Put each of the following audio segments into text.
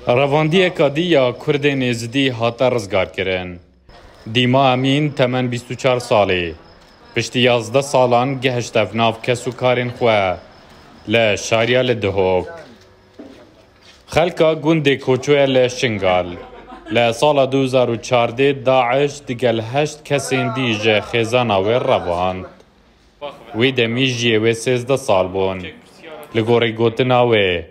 Ravandiyeka diya Kurdên Êzidî hate rizgarkirin. Dîma Emîn temen 24 salê. Piştî 11 salan gihişt ev nav kesûkarên xwe li şariya li Duhok. Xelka gundê Koçoya li Şingal. Li sala 2014 Daeş digel 8 kesên dî ji xêzana wê revand. Wê demî jiyê wê 13 sal bûn. Li gorî gotina wê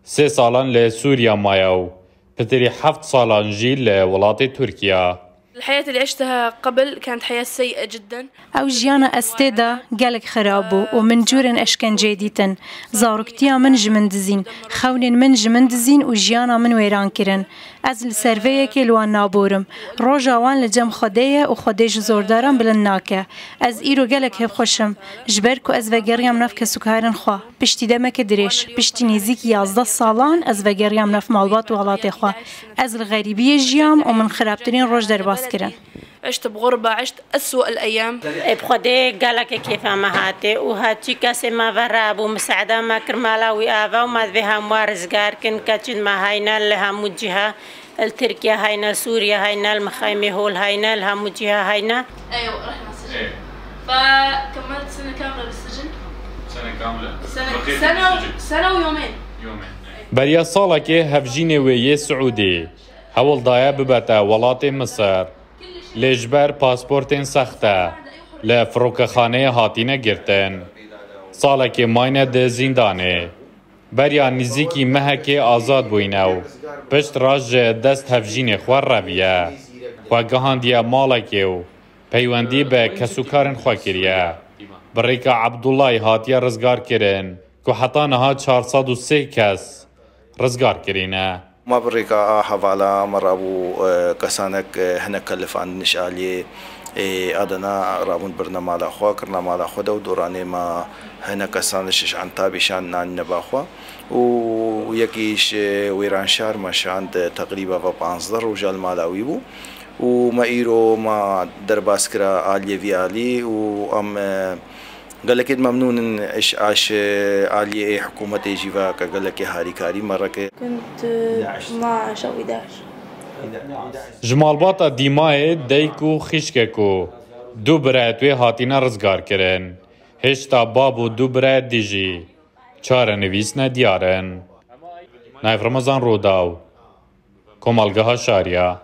3 salan li Sûriya maye û piterî 7 salan jî li welatê Tirkiye. الحياة اللي عشتها قبل كانت حياة سيئة جدا. او جيانا استيدا قالك خرابو ومن جورن اشكن جيديتن زاروكتيا من جمندزين خونين من جمندزين وجيانا من ويران كرن از السرفيه كيلوان نابورم روجا وان لجم خديه وخديج زوردارم بلناكه از ايرو قالك هب خوشم جبركو از وگريام نف كسوكارن خوا بشتي دمك دريش بشتي نيزيك 11 سالان از وگريام نف مالبات وغلاطي خوا از الغريبيه جيام ومن خرابترين روج درباس كرن. عشت بغربة، عشت أسوأ الأيام. بخدي قالك كيف ما هاتي وهاتي كاس ما فراب ومساعدة ما كرمالا وآفا وما بها موارزقار كن كاتشن ما هاينا لها موجهة التركيا هاينا سوريا هاينا المخايمة هول هاينا لها موجهة هاينا. أيوة رحنا السجن. فكملت سنة كاملة بالسجن. سنة كاملة؟ سنة ويومين. بريا صالكي هفجيني ويي سعودي هول ضايا ببتا ولاتي مصر لجبر پاسپورتین سخته لفروکخانه هاتینه گرتن سالکی ماینه ده زندانه بریا نزیکی مهکی آزاد بوینو پشت راج دست هفجین خوار رویه خواه مالکی و پیوندی به کسوکارن خواه کریه بریکا عبدالله هاتیه رزگار کرن که حتی نها 403 کس رزگار کرینه ما بريكا حوالا مرة أبو كسانك هنا كلف عن نشالي أدنا رابون برنامج على خوا كرنامج على خدا ودوراني ما هنا كسانش عن تابشان نان نباخوا ويكيش ويران شهر مشان تقريبا 15 رجال مالاوي بو وما إيرو ما درباسكرا عالية فيالي وأم قال لك ممنون ايش عاش عالية حكومة جيفا قال لك هاري كاري مرة كنت مع شوقي داعش جمالباتا ديماي دايكو خيشككو دو براتوي هاتينا رزگار کرن هشتا بابو دو برات ديجي چار نویسنا دیارن نایف رمضان روداو کمالگاه شاریا